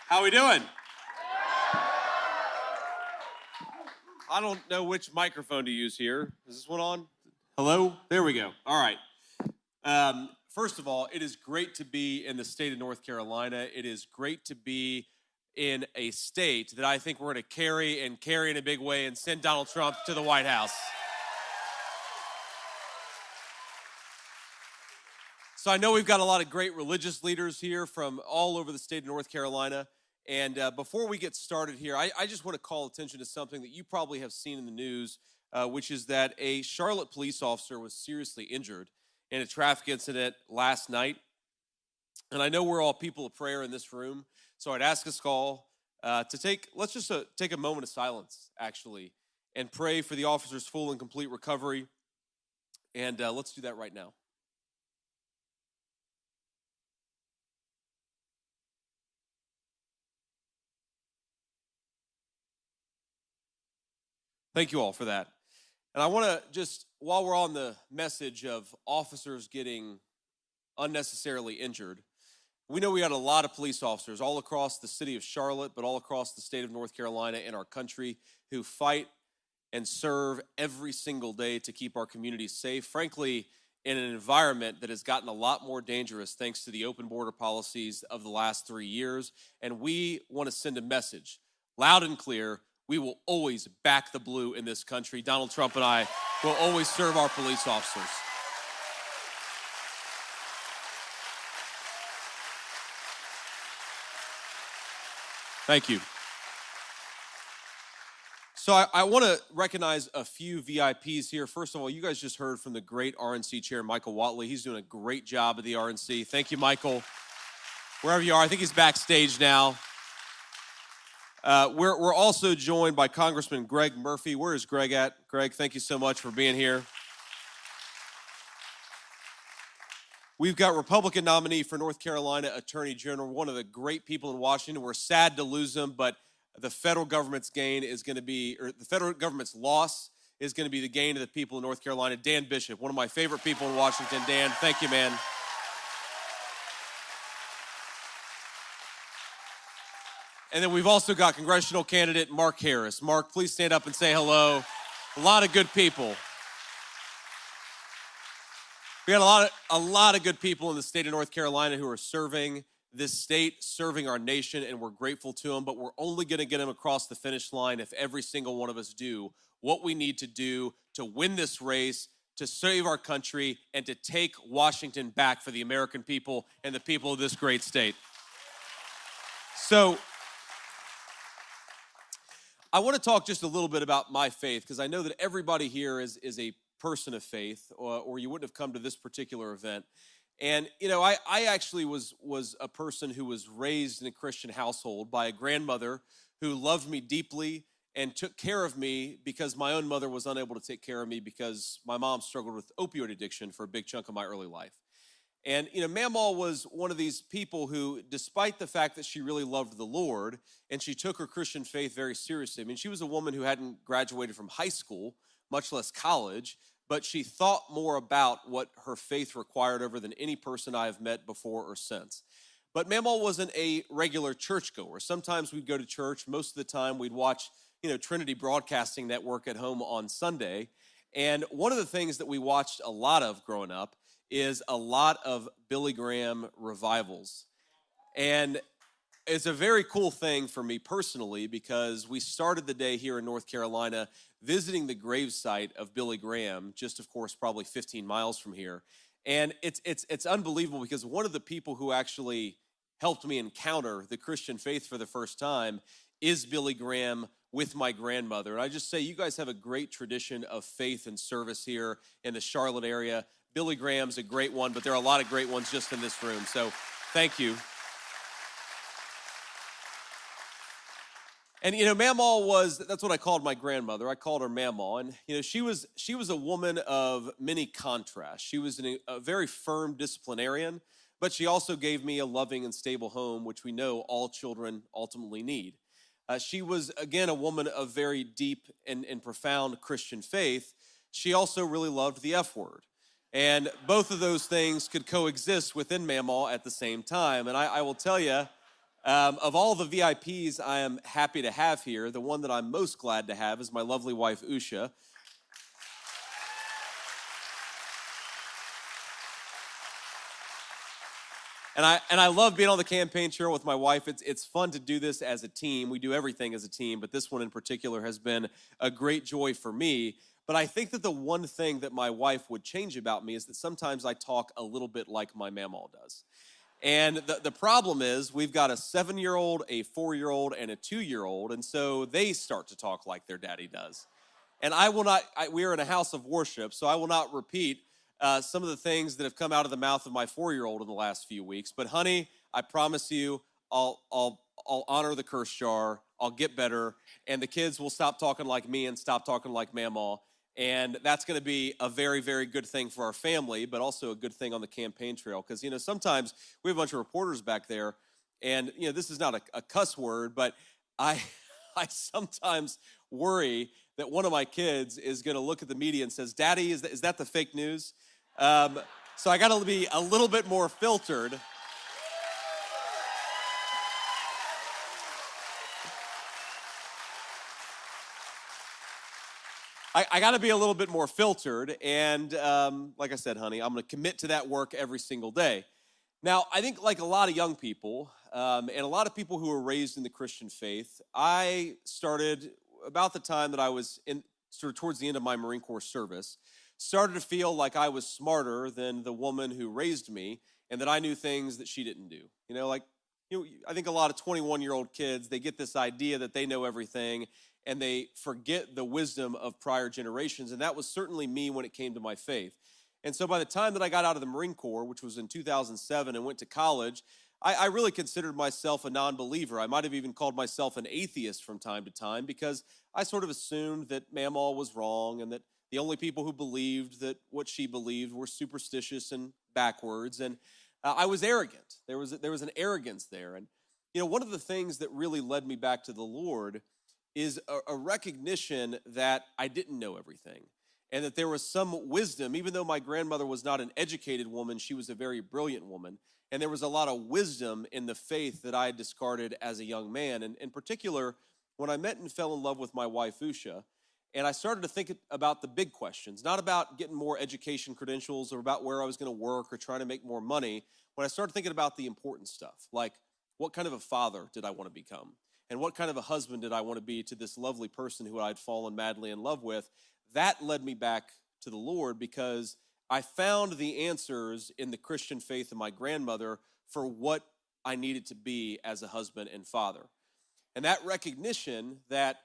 How we doing? I don't know which microphone to use here. Is this one on? Hello? There we go. All right. First of all, it is great to be in the state of North Carolina. It is great to be in a state that I think we're going to carry in a big way and send Donald Trump to the White House. So I know we've got a lot of great religious leaders here from all over the state of North Carolina. And before we get started here, I just want to call attention to something that you probably have seen in the news, which is that a Charlotte police officer was seriously injured in a traffic incident last night. And I know we're all people of prayer in this room, so I'd ask us all let's just take a moment of silence, actually, and pray for the officer's full and complete recovery. And let's do that right now. Thank you all for that. And I want to just, while we're on the message of officers getting unnecessarily injured, we know we got a lot of police officers all across the city of Charlotte, but all across the state of North Carolina and our country who fight and serve every single day to keep our communities safe. Frankly, in an environment that has gotten a lot more dangerous thanks to the open border policies of the last 3 years. And we want to send a message loud and clear. We will always back the blue in this country. Donald Trump and I will always serve our police officers. Thank you. So I want to recognize a few VIPs here. First of all, you guys just heard from the great RNC chair, Michael Watley. He's doing a great job at the RNC. Thank you, Michael. Wherever you are, I think he's backstage now. We're also joined by Congressman Greg Murphy. Where is Greg at? Greg, thank you so much for being here. We've got Republican nominee for North Carolina Attorney General, one of the great people in Washington. We're sad to lose him, but the federal government's the federal government's loss is going to be the gain of the people in North Carolina. Dan Bishop, one of my favorite people in Washington. Dan, thank you, man. And then we've also got congressional candidate Mark Harris. Mark, please stand up and say hello. A lot of good people. We got a lot of good people in the state of North Carolina who are serving this state, serving our nation, and we're grateful to them, but we're only going to get them across the finish line if every single one of us do what we need to do to win this race, to save our country, and to take Washington back for the American people and the people of this great state. So I want to talk just a little bit about my faith, because I know that everybody here is a person of faith, or you wouldn't have come to this particular event. And, you know, I actually was a person who was raised in a Christian household by a grandmother who loved me deeply and took care of me because my own mother was unable to take care of me because my mom struggled with opioid addiction for a big chunk of my early life. And, you know, Mamaw was one of these people who, despite the fact that she really loved the Lord and she took her Christian faith very seriously. I mean, she was a woman who hadn't graduated from high school, much less college, but she thought more about what her faith required over than any person I have met before or since. But Mamaw wasn't a regular churchgoer. Sometimes we'd go to church. Most of the time we'd watch, you know, Trinity Broadcasting Network at home on Sunday. And one of the things that we watched a lot of growing up is a lot of Billy Graham revivals. And it's a very cool thing for me personally because we started the day here in North Carolina visiting the gravesite of Billy Graham, just of course probably 15 miles from here. And it's unbelievable because one of the people who actually helped me encounter the Christian faith for the first time is Billy Graham with my grandmother. And I just say you guys have a great tradition of faith and service here in the Charlotte area. Billy Graham's a great one, but there are a lot of great ones just in this room. So thank you. And, you know, Mamaw that's what I called my grandmother. I called her Mamaw. And, you know, she was a woman of many contrasts. She was a very firm disciplinarian, but she also gave me a loving and stable home, which we know all children ultimately need. She was, again, a woman of very deep and profound Christian faith. She also really loved the F word. And both of those things could coexist within Mamaw at the same time. And I will tell you, Of all the VIPs I am happy to have here, the one that I'm most glad to have is my lovely wife, Usha. And I love being on the campaign trail with my wife. It's fun to do this as a team. We do everything as a team, but this one in particular has been a great joy for me. But I think that the one thing that my wife would change about me is that sometimes I talk a little bit like my mamaw does. And the problem is we've got a 7-year-old, a 4-year-old, and a 2-year-old, and so they start to talk like their daddy does. And I will not, we are in a house of worship, so I will not repeat some of the things that have come out of the mouth of my 4-year-old in the last few weeks. But honey, I promise you, I'll honor the curse jar. I'll get better, and the kids will stop talking like me and stop talking like mamaw. And that's going to be a very, very good thing for our family, but also a good thing on the campaign trail. Because, sometimes we have a bunch of reporters back there, and, this is not a cuss word, but I sometimes worry that one of my kids is going to look at the media and says, Daddy, is that the fake news? So I got to be a little bit more filtered. I got to be a little bit more filtered, and like I said, honey, I'm going to commit to that work every single day. Now, I think like a lot of young people, and a lot of people who were raised in the Christian faith, I started about the time that I was sort of towards the end of my Marine Corps service, started to feel like I was smarter than the woman who raised me, and that I knew things that she didn't do. I think a lot of 21-year-old kids, they get this idea that they know everything, and they forget the wisdom of prior generations, and that was certainly me when it came to my faith. And so by the time that I got out of the Marine Corps, which was in 2007, and went to college, I really considered myself a non-believer. I might have even called myself an atheist from time to time, because I sort of assumed that Mamaw was wrong, and that the only people who believed that what she believed were superstitious and backwards, and I was arrogant. There was an arrogance there. And one of the things that really led me back to the Lord is a recognition that I didn't know everything, and that there was some wisdom. Even though my grandmother was not an educated woman, she was a very brilliant woman, and there was a lot of wisdom in the faith that I had discarded as a young man. And in particular, when I met and fell in love with my wife, Usha, and I started to think about the big questions, not about getting more education credentials or about where I was going to work or trying to make more money. When I started thinking about the important stuff, like what kind of a father did I want to become? And what kind of a husband did I want to be to this lovely person who I'd fallen madly in love with? That led me back to the Lord, because I found the answers in the Christian faith of my grandmother for what I needed to be as a husband and father. And that recognition that,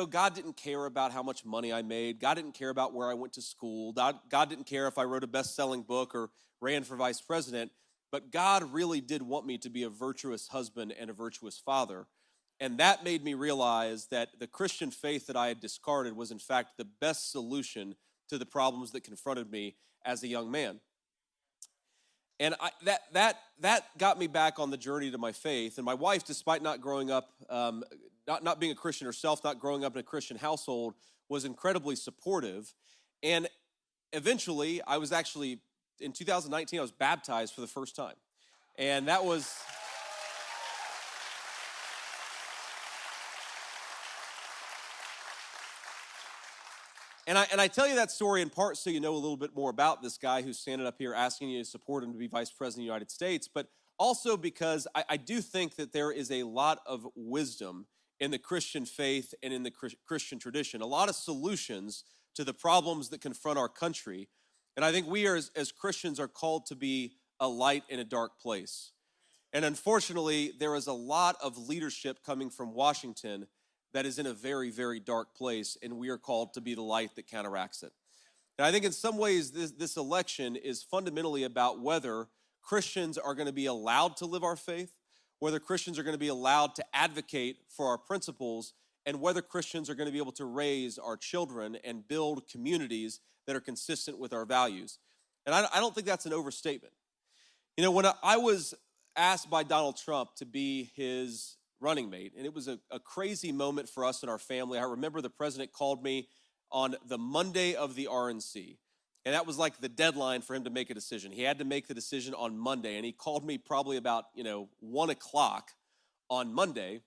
God didn't care about how much money I made. God didn't care about where I went to school. God didn't care if I wrote a best-selling book or ran for vice president. But God really did want me to be a virtuous husband and a virtuous father. And that made me realize that the Christian faith that I had discarded was, in fact, the best solution to the problems that confronted me as a young man. And that got me back on the journey to my faith. And my wife, despite not growing up, not being a Christian herself, not growing up in a Christian household, was incredibly supportive. And eventually, I was actually, in 2019, I was baptized for the first time. And that was... And I tell you that story in part so you know a little bit more about this guy who's standing up here asking you to support him to be vice president of the United States, but also because I do think that there is a lot of wisdom in the Christian faith and in the Christian tradition, a lot of solutions to the problems that confront our country. And I think we as Christians are called to be a light in a dark place. And unfortunately, there is a lot of leadership coming from Washington that is in a very, very dark place, and we are called to be the light that counteracts it. And I think in some ways, this election is fundamentally about whether Christians are going to be allowed to live our faith, whether Christians are going to be allowed to advocate for our principles, and whether Christians are going to be able to raise our children and build communities that are consistent with our values. And I don't think that's an overstatement. When I was asked by Donald Trump to be his running mate, and it was a crazy moment for us and our family. I remember the president called me on the Monday of the RNC, and that was like the deadline for him to make a decision. He had to make the decision on Monday, and he called me probably about 1 o'clock on Monday,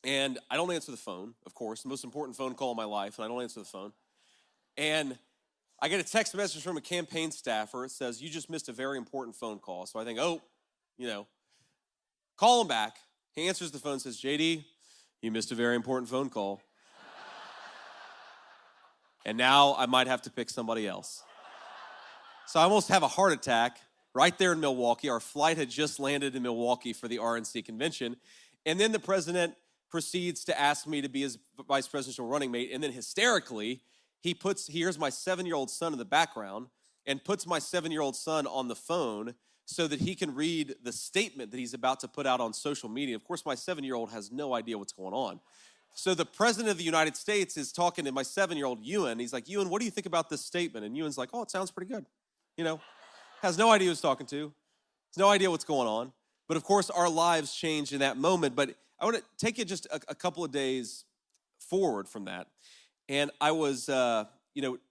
and I don't answer the phone, of course, the most important phone call of my life, and I don't answer the phone. And I get a text message from a campaign staffer. It says, you just missed a very important phone call. So I think, call him back. He answers the phone and says, JD, you missed a very important phone call. And now I might have to pick somebody else. So I almost have a heart attack right there in Milwaukee. Our flight had just landed in Milwaukee for the RNC convention. And then the president proceeds to ask me to be his vice presidential running mate. And then hysterically, he hears my 7-year-old son in the background and puts my 7-year-old son on the phone so that he can read the statement that he's about to put out on social media. Of course, my 7-year-old has no idea what's going on. So the president of the United States is talking to my 7-year-old Ewan. He's like, Ewan, what do you think about this statement? And Ewan's like, oh, it sounds pretty good. Has no idea who he's talking to. Has no idea what's going on. But of course, our lives changed in that moment. But I want to take it just a couple of days forward from that. And I was,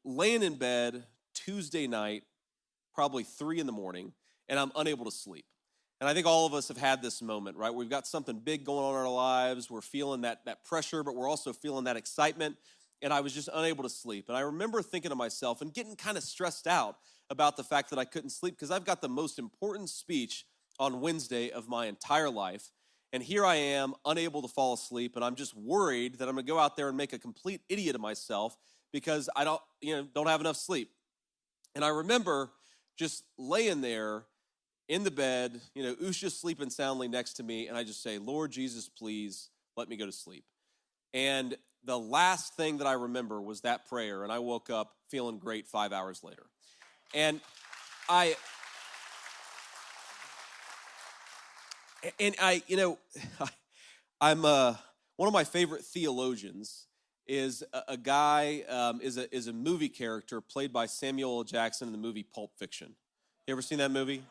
laying in bed Tuesday night, probably 3 a.m, and I'm unable to sleep. And I think all of us have had this moment, right? We've got something big going on in our lives. We're feeling that pressure, but we're also feeling that excitement. And I was just unable to sleep. And I remember thinking to myself and getting kind of stressed out about the fact that I couldn't sleep because I've got the most important speech on Wednesday of my entire life. And here I am, unable to fall asleep, and I'm just worried that I'm gonna go out there and make a complete idiot of myself because I don't have enough sleep. And I remember just laying there in the bed, Usha's sleeping soundly next to me, and I just say, Lord Jesus, please let me go to sleep. And the last thing that I remember was that prayer, and I woke up feeling great 5 hours later. And I'm one of my favorite theologians is a guy, is a movie character played by Samuel L. Jackson in the movie Pulp Fiction. You ever seen that movie?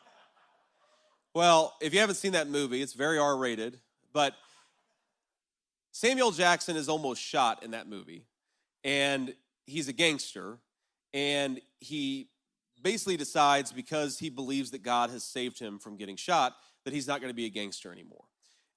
Well, if you haven't seen that movie, it's very R-rated, but Samuel Jackson is almost shot in that movie, and he's a gangster, and he basically decides because he believes that God has saved him from getting shot that he's not going to be a gangster anymore.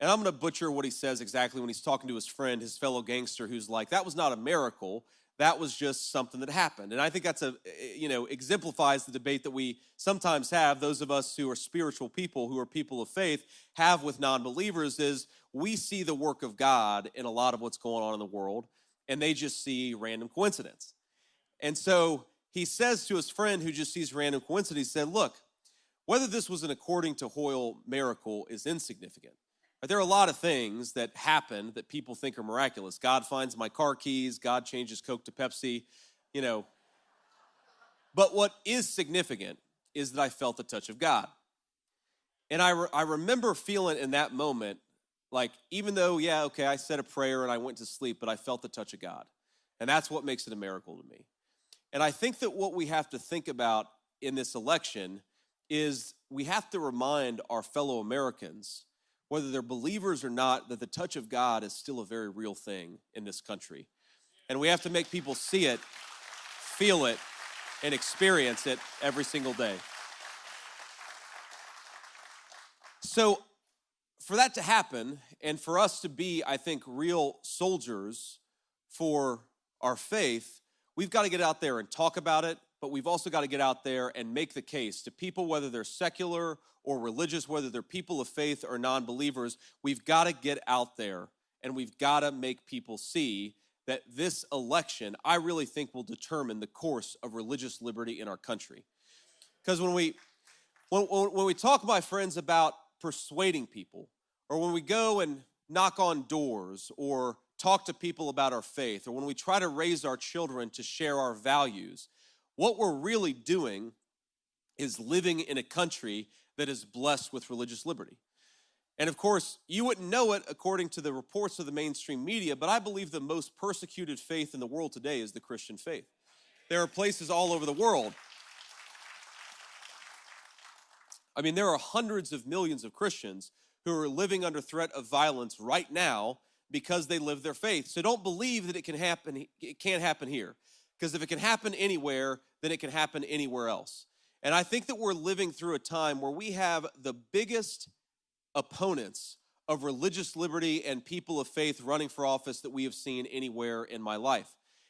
And I'm going to butcher what he says exactly when he's talking to his friend, his fellow gangster, who's like, that was not a miracle. That was just something that happened. And I think that's exemplifies the debate that we sometimes have, those of us who are spiritual people, who are people of faith, have with non-believers is we see the work of God in a lot of what's going on in the world, and they just see random coincidence. And so he says to his friend who just sees random coincidence, he said, look, whether this was an according to Hoyle miracle is insignificant. But there are a lot of things that happen that people think are miraculous. God finds my car keys. God changes Coke to Pepsi, But what is significant is that I felt the touch of God. And I remember feeling in that moment, like, even though, I said a prayer and I went to sleep, but I felt the touch of God. And that's what makes it a miracle to me. And I think that what we have to think about in this election is we have to remind our fellow Americans, whether they're believers or not, that the touch of God is still a very real thing in this country. And we have to make people see it, feel it, and experience it every single day. So for that to happen, and for us to be, I think, real soldiers for our faith, we've got to get out there and talk about it, but we've also got to get out there and make the case to people, whether they're secular or religious, whether they're people of faith or non-believers. We've got to get out there and we've got to make people see that this election, I really think, will determine the course of religious liberty in our country. Because when we talk, my friends, about persuading people, or when we go and knock on doors or talk to people about our faith, or when we try to raise our children to share our values, what we're really doing is living in a country that is blessed with religious liberty. And of course, you wouldn't know it according to the reports of the mainstream media, but I believe the most persecuted faith in the world today is the Christian faith. There are places all over the world. I mean, there are hundreds of millions of Christians who are living under threat of violence right now because they live their faith. So don't believe that it can't happen here. Because if it can happen anywhere, then it can happen anywhere else. And I think that we're living through a time where we have the biggest opponents of religious liberty and people of faith running for office that we have seen anywhere in my life.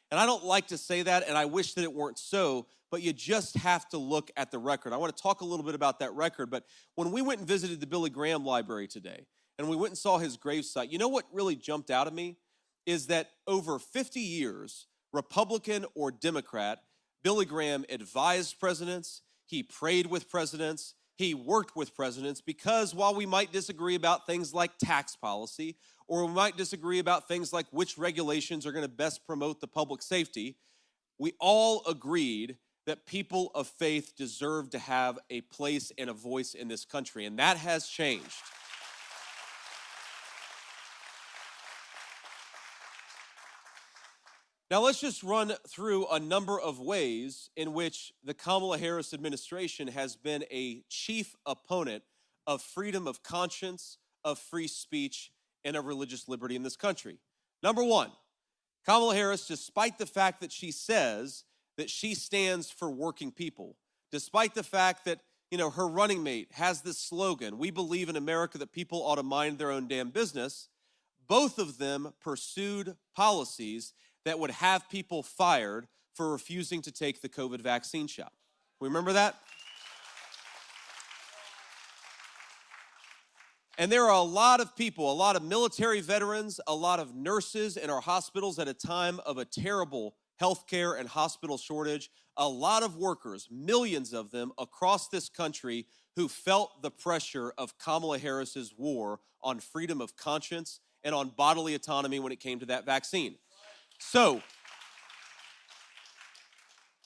And I don't like to say that, and I wish that it weren't so, but you just have to look at the record. I want to talk a little bit about that record, but when we went and visited the Billy Graham Library today, and we went and saw his gravesite, you know what really jumped out at me? Is that over 50 years, Republican or Democrat, Billy Graham advised presidents, he prayed with presidents, he worked with presidents, because while we might disagree about things like tax policy, or we might disagree about things like which regulations are going to best promote the public safety, we all agreed that people of faith deserve to have a place and a voice in this country, and that has changed. Now, let's just run through a number of ways in which the Kamala Harris administration has been a chief opponent of freedom of conscience, of free speech, and of religious liberty in this country. Number one, Kamala Harris, despite the fact that she says that she stands for working people, despite the fact that, her running mate has this slogan, "We believe in America that people ought to mind their own damn business," both of them pursued policies that would have people fired for refusing to take the COVID vaccine shot. Remember that? And there are a lot of people, a lot of military veterans, a lot of nurses in our hospitals at a time of a terrible healthcare and hospital shortage, a lot of workers, millions of them across this country, who felt the pressure of Kamala Harris's war on freedom of conscience and on bodily autonomy when it came to that vaccine. So,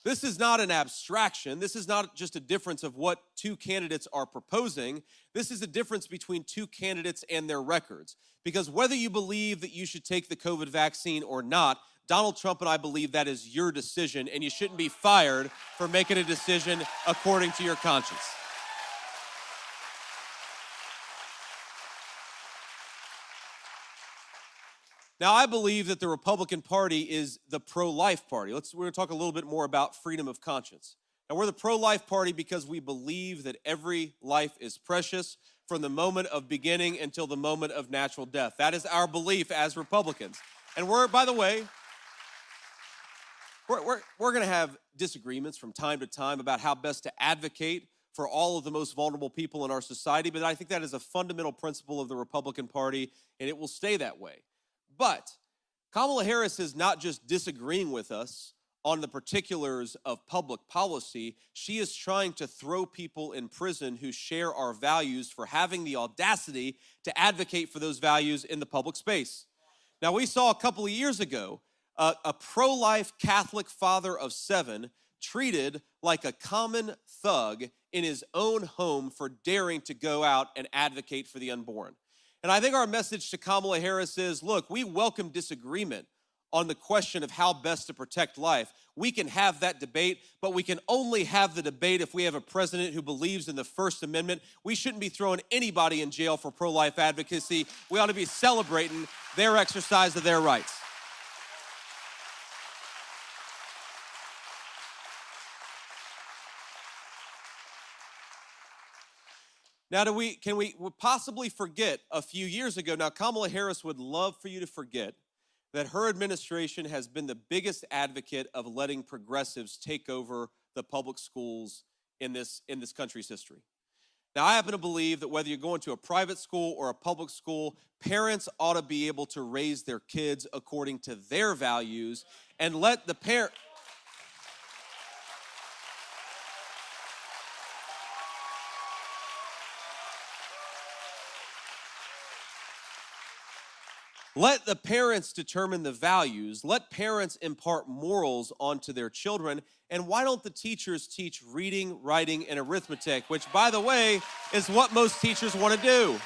this is not an abstraction. This is not just a difference of what two candidates are proposing. This is a difference between two candidates and their records. Because whether you believe that you should take the COVID vaccine or not, Donald Trump and I believe that is your decision, and you shouldn't be fired for making a decision according to your conscience. Now, I believe that the Republican Party is the pro-life party. We're going to talk a little bit more about freedom of conscience. Now, we're the pro-life party because we believe that every life is precious from the moment of beginning until the moment of natural death. That is our belief as Republicans. And by the way, we're going to have disagreements from time to time about how best to advocate for all of the most vulnerable people in our society, but I think that is a fundamental principle of the Republican Party, and it will stay that way. But Kamala Harris is not just disagreeing with us on the particulars of public policy. She is trying to throw people in prison who share our values for having the audacity to advocate for those values in the public space. Now, we saw a couple of years ago a pro-life Catholic father of 7 treated like a common thug in his own home for daring to go out and advocate for the unborn. And I think our message to Kamala Harris is, look, we welcome disagreement on the question of how best to protect life. We can have that debate, but we can only have the debate if we have a president who believes in the First Amendment. We shouldn't be throwing anybody in jail for pro-life advocacy. We ought to be celebrating their exercise of their rights. Now, can we possibly forget a few years ago? Now, Kamala Harris would love for you to forget that her administration has been the biggest advocate of letting progressives take over the public schools in this country's history. Now, I happen to believe that whether you're going to a private school or a public school, parents ought to be able to raise their kids according to their values and let the parent... Let the parents determine the values. Let parents impart morals onto their children. And why don't the teachers teach reading, writing, and arithmetic, which, by the way, is what most teachers want to do.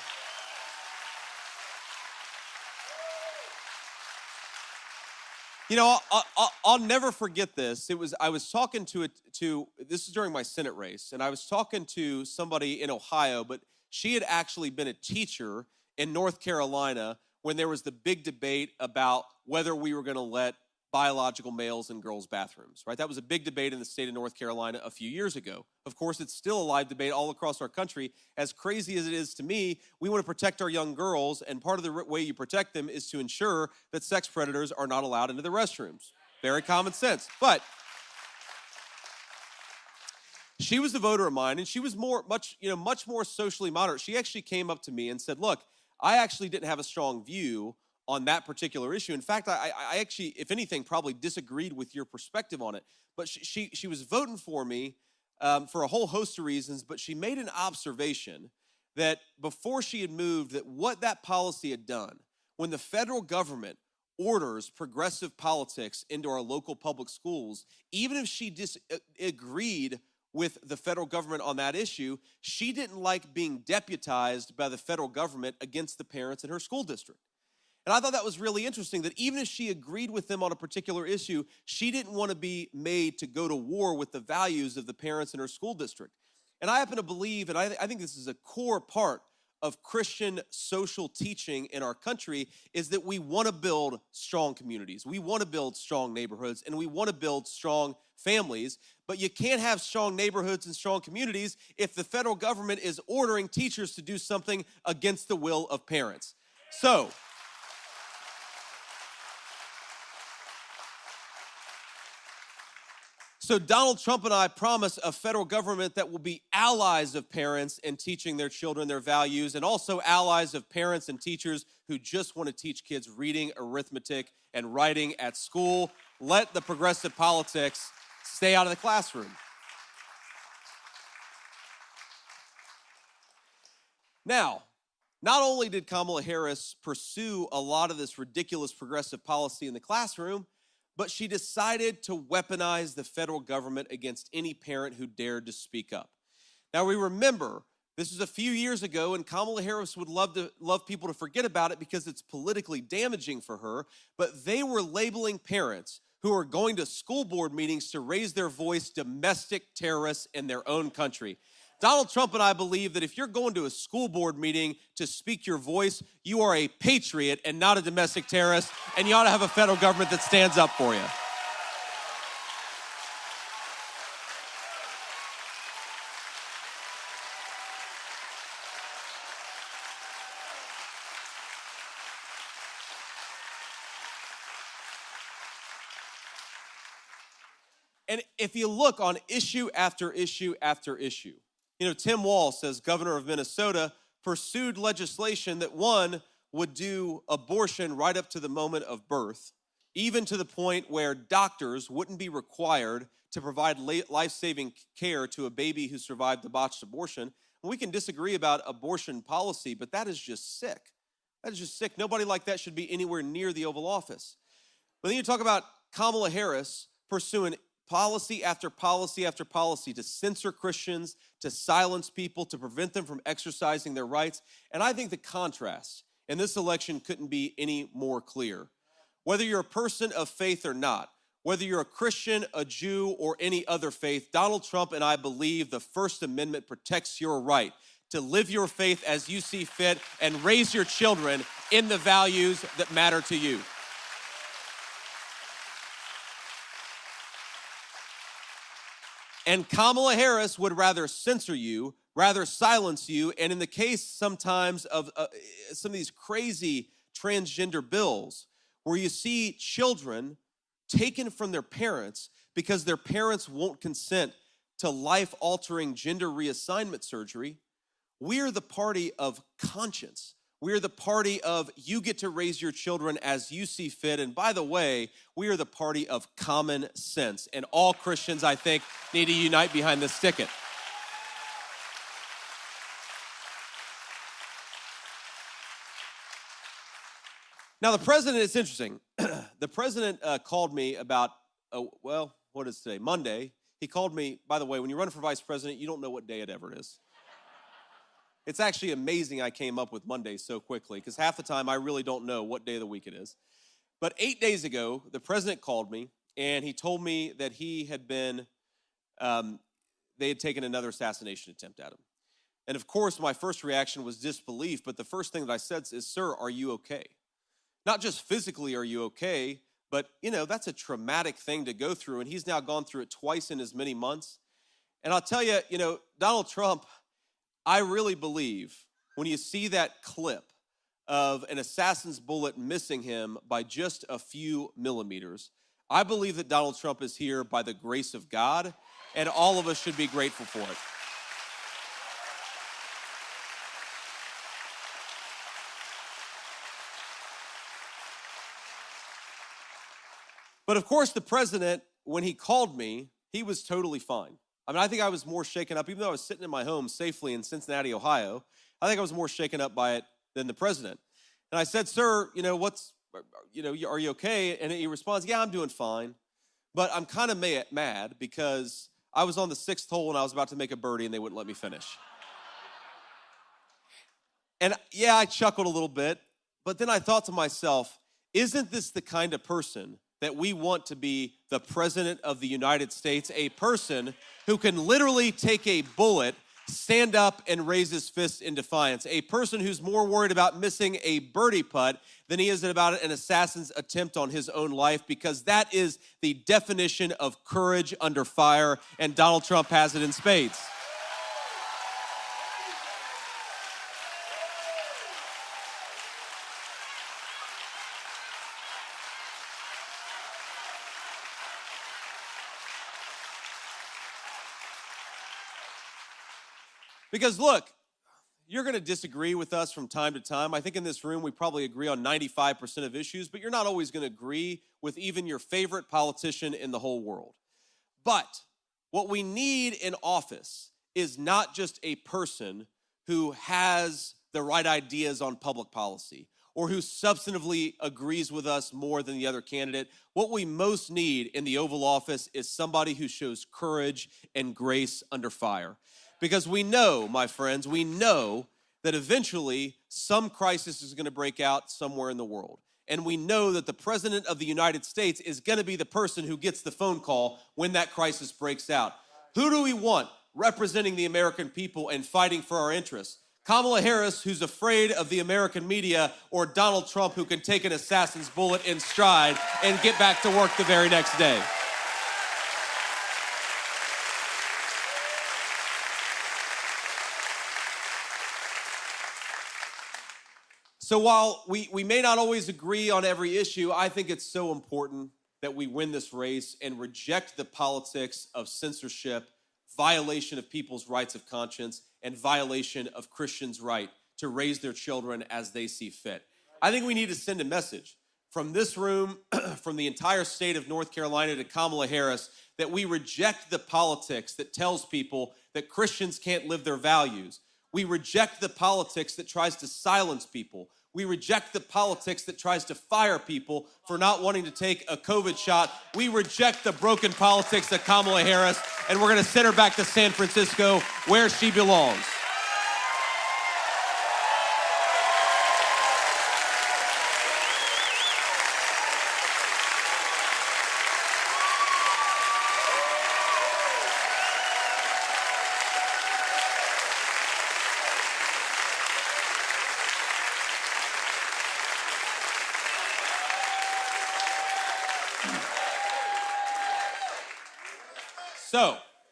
I'll never forget this. I was talking this is during my Senate race, and I was talking to somebody in Ohio, but she had actually been a teacher in North Carolina when there was the big debate about whether we were going to let biological males in girls' bathrooms, right? That was a big debate in the state of North Carolina a few years ago. Of course, it's still a live debate all across our country. As crazy as it is to me, we want to protect our young girls, and part of the way you protect them is to ensure that sex predators are not allowed into the restrooms. Very common sense. But she was a voter of mine, and she was much more socially moderate. She actually came up to me and said, look, I actually didn't have a strong view on that particular issue. In fact, I actually, if anything, probably disagreed with your perspective on it. But she was voting for me for a whole host of reasons, but she made an observation that before she had moved, that what that policy had done, when the federal government orders progressive politics into our local public schools, even if she disagreed with the federal government on that issue, she didn't like being deputized by the federal government against the parents in her school district. And I thought that was really interesting, that even if she agreed with them on a particular issue, she didn't want to be made to go to war with the values of the parents in her school district. And I happen to believe, and I think this is a core part of Christian social teaching in our country, is that we want to build strong communities. We want to build strong neighborhoods, and we want to build strong families. But you can't have strong neighborhoods and strong communities if the federal government is ordering teachers to do something against the will of parents. So Donald Trump and I promise a federal government that will be allies of parents in teaching their children their values, and also allies of parents and teachers who just want to teach kids reading, arithmetic, and writing at school. Let the progressive politics stay out of the classroom. Now, not only did Kamala Harris pursue a lot of this ridiculous progressive policy in the classroom, but she decided to weaponize the federal government against any parent who dared to speak up. Now, we remember this was a few years ago, and Kamala Harris would love people to forget about it because it's politically damaging for her, but they were labeling parents who are going to school board meetings to raise their voice domestic terrorists in their own country. Donald Trump and I believe that if you're going to a school board meeting to speak your voice, you are a patriot and not a domestic terrorist, and you ought to have a federal government that stands up for you. And if you look on issue after issue after issue, Tim Walz, as governor of Minnesota, pursued legislation that, one, would do abortion right up to the moment of birth, even to the point where doctors wouldn't be required to provide life-saving care to a baby who survived a botched abortion. We can disagree about abortion policy, but that is just sick. That is just sick. Nobody like that should be anywhere near the Oval Office. But then you talk about Kamala Harris pursuing policy after policy after policy to censor Christians, to silence people, to prevent them from exercising their rights. And I think the contrast in this election couldn't be any more clear. Whether you're a person of faith or not, whether you're a Christian, a Jew, or any other faith, Donald Trump and I believe the First Amendment protects your right to live your faith as you see fit and raise your children in the values that matter to you. And Kamala Harris would rather censor you, rather silence you, and in the case sometimes of some of these crazy transgender bills, where you see children taken from their parents because their parents won't consent to life-altering gender reassignment surgery, we are the party of conscience. We are the party of you get to raise your children as you see fit. And by the way, we are the party of common sense. And all Christians, I think, need to unite behind this ticket. Now, the president, it's interesting. The president called me about, what is today? Monday. He called me, by the way, when you run for vice president, you don't know what day it ever is. It's actually amazing I came up with Monday so quickly, because half the time I really don't know what day of the week it is. But 8 days ago, the president called me, and he told me that he had been, they had taken another assassination attempt at him. And of course, my first reaction was disbelief, but the first thing that I said is, sir, are you okay? Not just physically are you okay, But, that's a traumatic thing to go through, and he's now gone through it twice in as many months. And I'll tell you, Donald Trump, I really believe when you see that clip of an assassin's bullet missing him by just a few millimeters, I believe that Donald Trump is here by the grace of God, and all of us should be grateful for it. But of course, the president, when he called me, he was totally fine. I mean, I think I was more shaken up, even though I was sitting in my home safely in Cincinnati, Ohio, I think I was more shaken up by it than the president. And I said, sir, are you okay? And he responds, yeah, I'm doing fine. But I'm kind of mad because I was on the 6th hole and I was about to make a birdie and they wouldn't let me finish. And yeah, I chuckled a little bit, but then I thought to myself, isn't this the kind of person that we want to be the president of the United States, a person who can literally take a bullet, stand up and raise his fist in defiance, a person who's more worried about missing a birdie putt than he is about an assassin's attempt on his own life, because that is the definition of courage under fire, and Donald Trump has it in spades. Because look, you're going to disagree with us from time to time. I think in this room we probably agree on 95% of issues, but you're not always going to agree with even your favorite politician in the whole world. But what we need in office is not just a person who has the right ideas on public policy or who substantively agrees with us more than the other candidate. What we most need in the Oval Office is somebody who shows courage and grace under fire. Because we know, my friends, we know that eventually some crisis is going to break out somewhere in the world. And we know that the president of the United States is going to be the person who gets the phone call when that crisis breaks out. Who do we want representing the American people and fighting for our interests? Kamala Harris, who's afraid of the American media, or Donald Trump, who can take an assassin's bullet in stride and get back to work the very next day? So while we may not always agree on every issue, I think it's so important that we win this race and reject the politics of censorship, violation of people's rights of conscience, and violation of Christians' right to raise their children as they see fit. I think we need to send a message from this room, from the entire state of North Carolina to Kamala Harris, that we reject the politics that tells people that Christians can't live their values. We reject the politics that tries to silence people. We reject the politics that tries to fire people for not wanting to take a COVID shot. We reject the broken politics of Kamala Harris, and we're going to send her back to San Francisco where she belongs.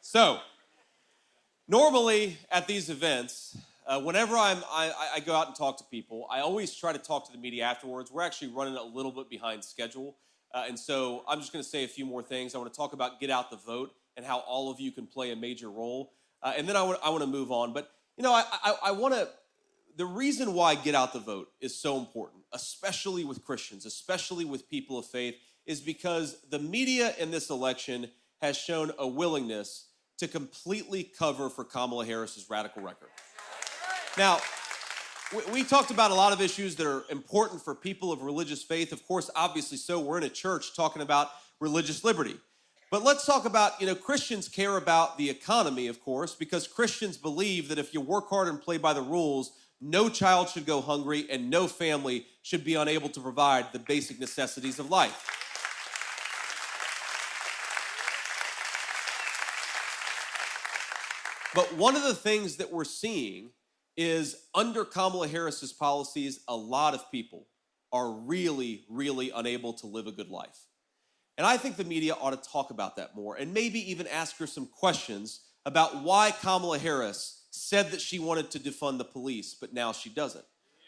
So normally at these events, whenever I go out and talk to people, I always try to talk to the media afterwards. We're actually running a little bit behind schedule. And so I'm just going to say a few more things. I want to talk about Get Out the Vote and how all of you can play a major role. And then I want to move on. But, I want to, the reason why Get Out the Vote is so important, especially with Christians, especially with people of faith, is because the media in this election has shown a willingness to completely cover for Kamala Harris's radical record. Now, we talked about a lot of issues that are important for people of religious faith. Of course, obviously so, we're in a church talking about religious liberty. But let's talk about, Christians care about the economy, of course, because Christians believe that if you work hard and play by the rules, no child should go hungry and no family should be unable to provide the basic necessities of life. But one of the things that we're seeing is under Kamala Harris's policies, a lot of people are really, really unable to live a good life. And I think the media ought to talk about that more and maybe even ask her some questions about why Kamala Harris said that she wanted to defund the police, but now she doesn't.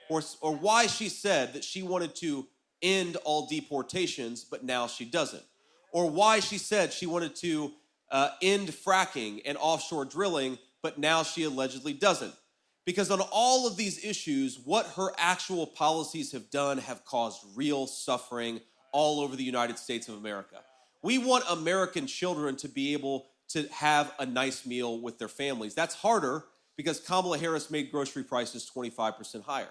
Or why she said that she wanted to end all deportations, but now she doesn't. Or why she said she wanted to end fracking and offshore drilling, but now she allegedly doesn't. Because on all of these issues, what her actual policies have done have caused real suffering all over the United States of America. We want American children to be able to have a nice meal with their families. That's harder because Kamala Harris made grocery prices 25% higher.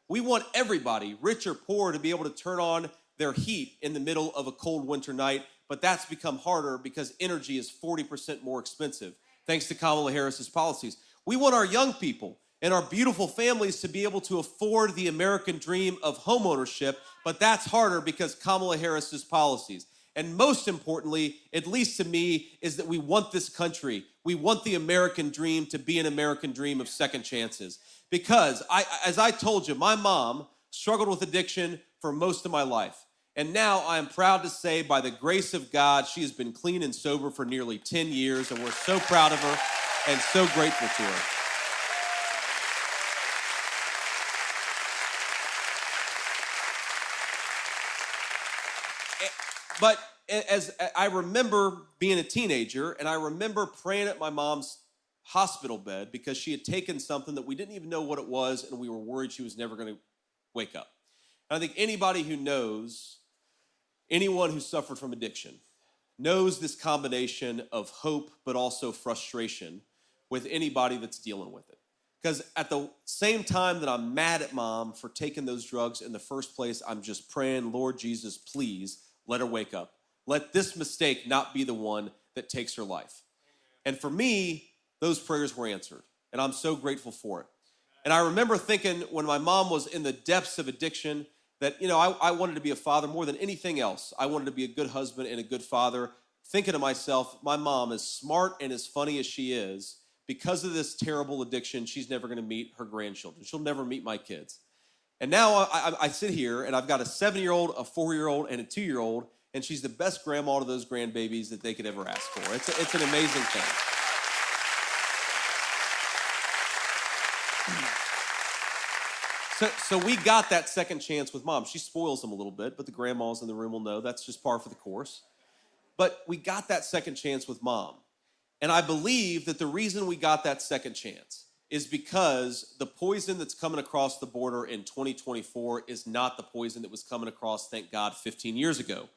We want everybody, rich or poor, to be able to turn on their heat in the middle of a cold winter night, but that's become harder because energy is 40% more expensive, thanks to Kamala Harris's policies. We want our young people and our beautiful families to be able to afford the American dream of homeownership, but that's harder because Kamala Harris's policies. And most importantly, at least to me, is that we want this country, we want the American dream to be an American dream of second chances. Because, as I told you, my mom struggled with addiction for most of my life. And now I am proud to say, by the grace of God, she has been clean and sober for nearly 10 years, and we're so proud of her and so grateful to her. But as I remember being a teenager, and I remember praying at my mom's hospital bed because she had taken something that we didn't even know what it was, and we were worried she was never going to wake up. And I think anybody who knows anyone who suffered from addiction knows this combination of hope but also frustration with anybody that's dealing with it. Because at the same time that I'm mad at mom for taking those drugs in the first place, I'm just praying, Lord Jesus, please let her wake up. Let this mistake not be the one that takes her life. And for me, those prayers were answered, and I'm so grateful for it. And I remember thinking when my mom was in the depths of addiction that, I wanted to be a father more than anything else. I wanted to be a good husband and a good father, thinking to myself, my mom, as smart and as funny as she is, because of this terrible addiction, she's never going to meet her grandchildren. She'll never meet my kids. And now I sit here, and I've got a 7-year-old, a 4-year-old, and a 2-year-old, and she's the best grandma to those grandbabies that they could ever ask for. It's an amazing thing. So we got that second chance with mom. She spoils them a little bit, but the grandmas in the room will know that's just par for the course. But we got that second chance with mom. And I believe that the reason we got that second chance is because the poison that's coming across the border in 2024 is not the poison that was coming across, thank God, 15 years ago.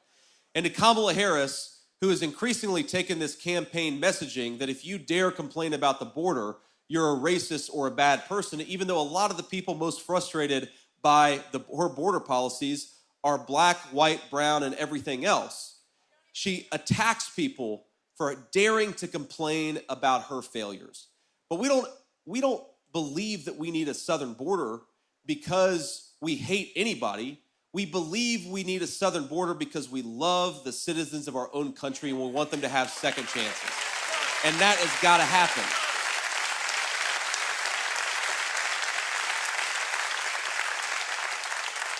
And to Kamala Harris, who has increasingly taken this campaign messaging that if you dare complain about the border, you're a racist or a bad person, even though a lot of the people most frustrated by her border policies are black, white, brown, and everything else. She attacks people for daring to complain about her failures. But we don't believe that we need a southern border because we hate anybody. We believe we need a southern border because we love the citizens of our own country and we want them to have second chances. And that has got to happen.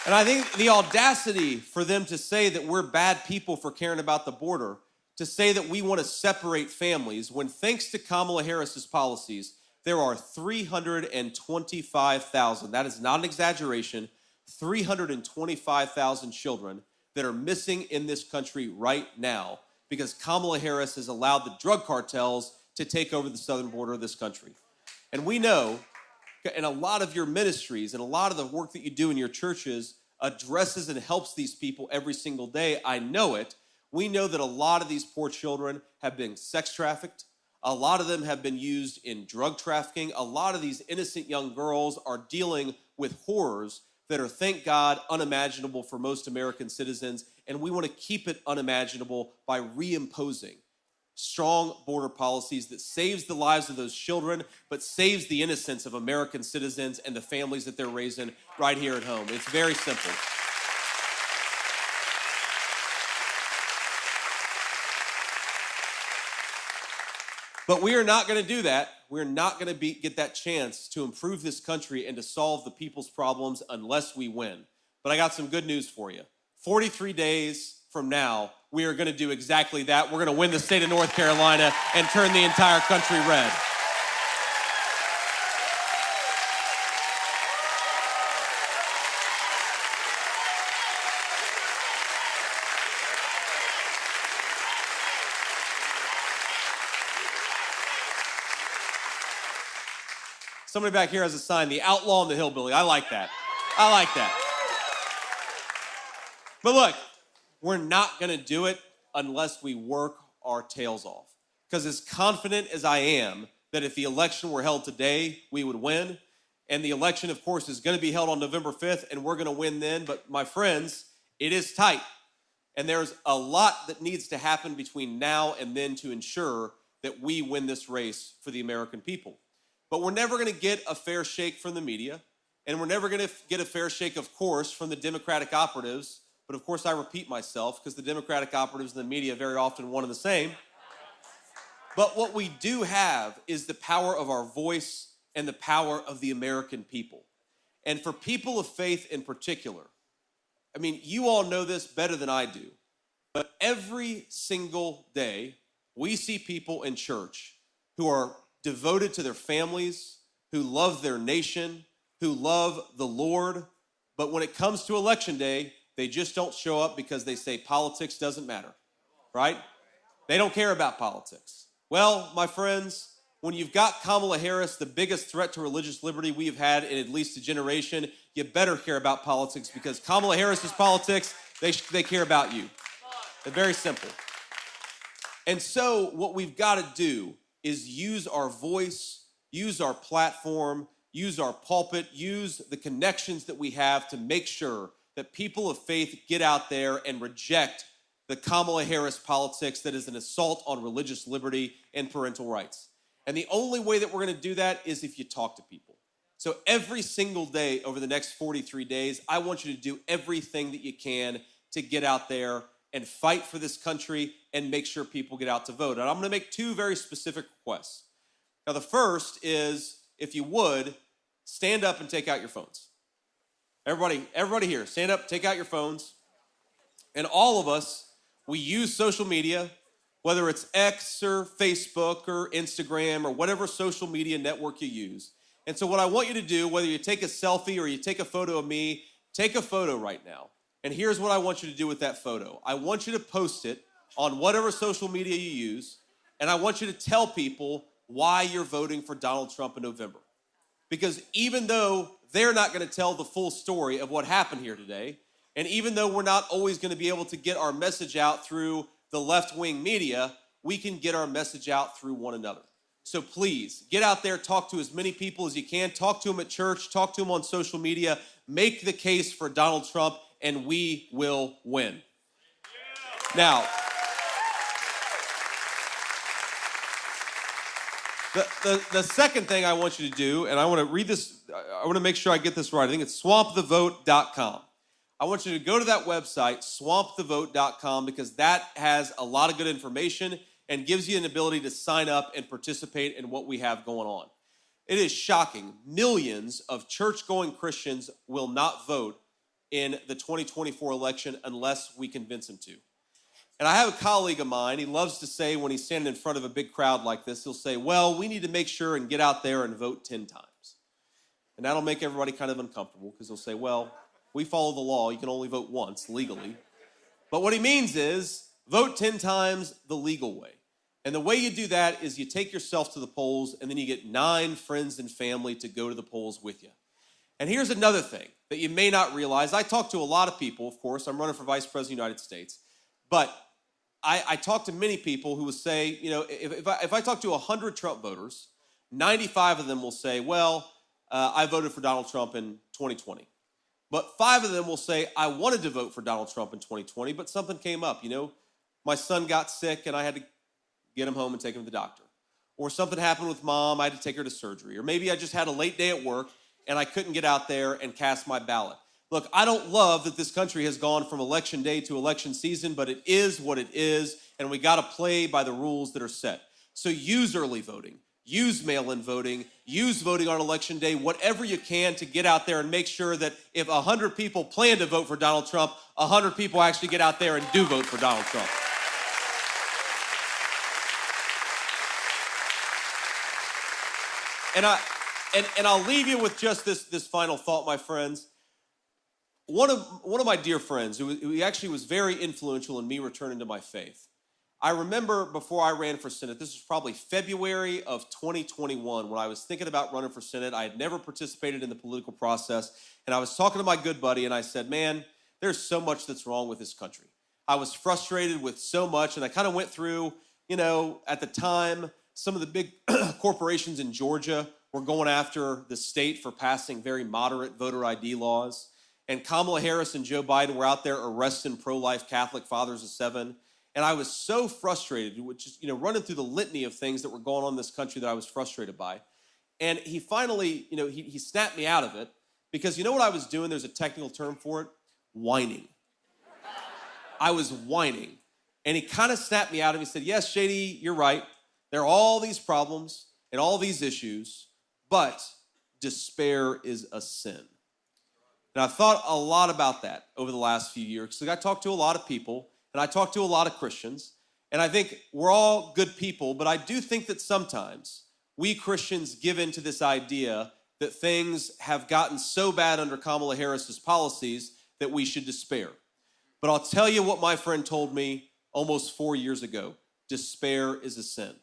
And I think the audacity for them to say that we're bad people for caring about the border, to say that we want to separate families, when thanks to Kamala Harris's policies, there are 325,000, that is not an exaggeration, 325,000 children that are missing in this country right now because Kamala Harris has allowed the drug cartels to take over the southern border of this country. And we know, and a lot of your ministries and a lot of the work that you do in your churches addresses and helps these people every single day. I know it. We know that a lot of these poor children have been sex trafficked. A lot of them have been used in drug trafficking. A lot of these innocent young girls are dealing with horrors that are, thank God, unimaginable for most American citizens. And we want to keep it unimaginable by reimposing strong border policies that saves the lives of those children, but saves the innocence of American citizens and the families that they're raising right here at home. It's very simple. But we are not going to do that. We're not going to get that chance to improve this country and to solve the people's problems unless we win. But I got some good news for you. 43 days from now, we are going to do exactly that. We're going to win the state of North Carolina and turn the entire country red. Somebody back here has a sign, the outlaw and the hillbilly. I like that. I like that. But look, we're not going to do it unless we work our tails off. Because as confident as I am that if the election were held today, we would win. And the election, of course, is going to be held on November 5th, and we're going to win then. But my friends, it is tight. And there's a lot that needs to happen between now and then to ensure that we win this race for the American people. But we're never going to get a fair shake from the media, and we're never going to get a fair shake, of course, from the Democratic operatives. But of course, I repeat myself because the Democratic operatives and the media very often one and the same. But what we do have is the power of our voice and the power of the American people. And for people of faith in particular, I mean, you all know this better than I do, but every single day we see people in church who are devoted to their families, who love their nation, who love the Lord. But when it comes to election day, they just don't show up because they say politics doesn't matter, right? They don't care about politics. Well, my friends, when you've got Kamala Harris, the biggest threat to religious liberty we have had in at least a generation, you better care about politics because Kamala Harris's politics, they care about you. They're very simple. And so what we've got to do is use our voice, use our platform, use our pulpit, use the connections that we have to make sure that people of faith get out there and reject the Kamala Harris politics that is an assault on religious liberty and parental rights. And the only way that we're going to do that is if you talk to people. So every single day over the next 43 days, I want you to do everything that you can to get out there and fight for this country and make sure people get out to vote. And I'm going to make two very specific requests. Now, the first is, if you would, stand up and take out your phones. Everybody here, stand up, take out your phones. And all of us, we use social media, whether it's X or Facebook or Instagram or whatever social media network you use. And so what I want you to do, whether you take a selfie or you take a photo of me, take a photo right now. And here's what I want you to do with that photo. I want you to post it on whatever social media you use, and I want you to tell people why you're voting for Donald Trump in November. Because even though they're not going to tell the full story of what happened here today, and even though we're not always going to be able to get our message out through the left-wing media, we can get our message out through one another. So please, get out there, talk to as many people as you can, talk to them at church, talk to them on social media, make the case for Donald Trump, and we will win. Now, the second thing I want you to do, and I want to read this, I want to make sure I get this right. I think it's swampthevote.com. I want you to go to that website, swampthevote.com, because that has a lot of good information and gives you an ability to sign up and participate in what we have going on. It is shocking. Millions of church-going Christians will not vote in the 2024 election unless we convince them to. And I have a colleague of mine, he loves to say when he's standing in front of a big crowd like this, he'll say, well, we need to make sure and get out there and vote 10 times. And that'll make everybody kind of uncomfortable because they'll say, well, we follow the law, you can only vote once legally. But what he means is vote 10 times the legal way. And the way you do that is you take yourself to the polls and then you get 9 friends and family to go to the polls with you. And here's another thing that you may not realize. I talk to a lot of people, of course. I'm running for Vice President of the United States. But I talk to many people who will say, you know, if I talk to 100 Trump voters, 95 of them will say, well, I voted for Donald Trump in 2020. But 5 of them will say, I wanted to vote for Donald Trump in 2020, but something came up. You know, my son got sick and I had to get him home and take him to the doctor. Or something happened with mom, I had to take her to surgery. Or maybe I just had a late day at work and I couldn't get out there and cast my ballot. Look, I don't love that this country has gone from election day to election season, but it is what it is, and we got to play by the rules that are set. So use early voting. use mail-in voting, use voting on election day, whatever you can to get out there and make sure that if 100 people plan to vote for Donald Trump, 100 people actually get out there and do vote for Donald Trump. And I'll leave you with just this final thought, my friends. One of my dear friends, who actually was very influential in me returning to my faith, I remember before I ran for Senate, this was probably February of 2021, when I was thinking about running for Senate. I had never participated in the political process, and I was talking to my good buddy, and I said, man, there's so much that's wrong with this country. I was frustrated with so much, and I kind of went through, at the time, some of the big corporations in Georgia were going after the state for passing very moderate voter ID laws, and Kamala Harris and Joe Biden were out there arresting pro-life Catholic fathers of seven. And I was so frustrated, running through the litany of things that were going on in this country that I was frustrated by. And he finally, he snapped me out of it, because you know what I was doing? There's a technical term for it: whining. I was whining. And he kind of snapped me out of it. He said, yes, JD, you're right. There are all these problems and all these issues, but despair is a sin. And I thought a lot about that over the last few years, because I talked to a lot of people, and I talk to a lot of Christians, and I think we're all good people, but I do think that sometimes we Christians give into this idea that things have gotten so bad under Kamala Harris's policies that we should despair. But I'll tell you what my friend told me almost 4 years ago: despair is a sin.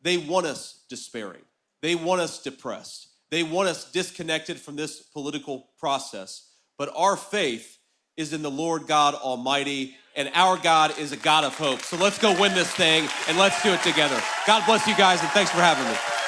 They want us despairing. They want us depressed. They want us disconnected from this political process. But our faith is in the Lord God Almighty, and our God is a God of hope. So let's go win this thing, and let's do it together. God bless you guys, and thanks for having me.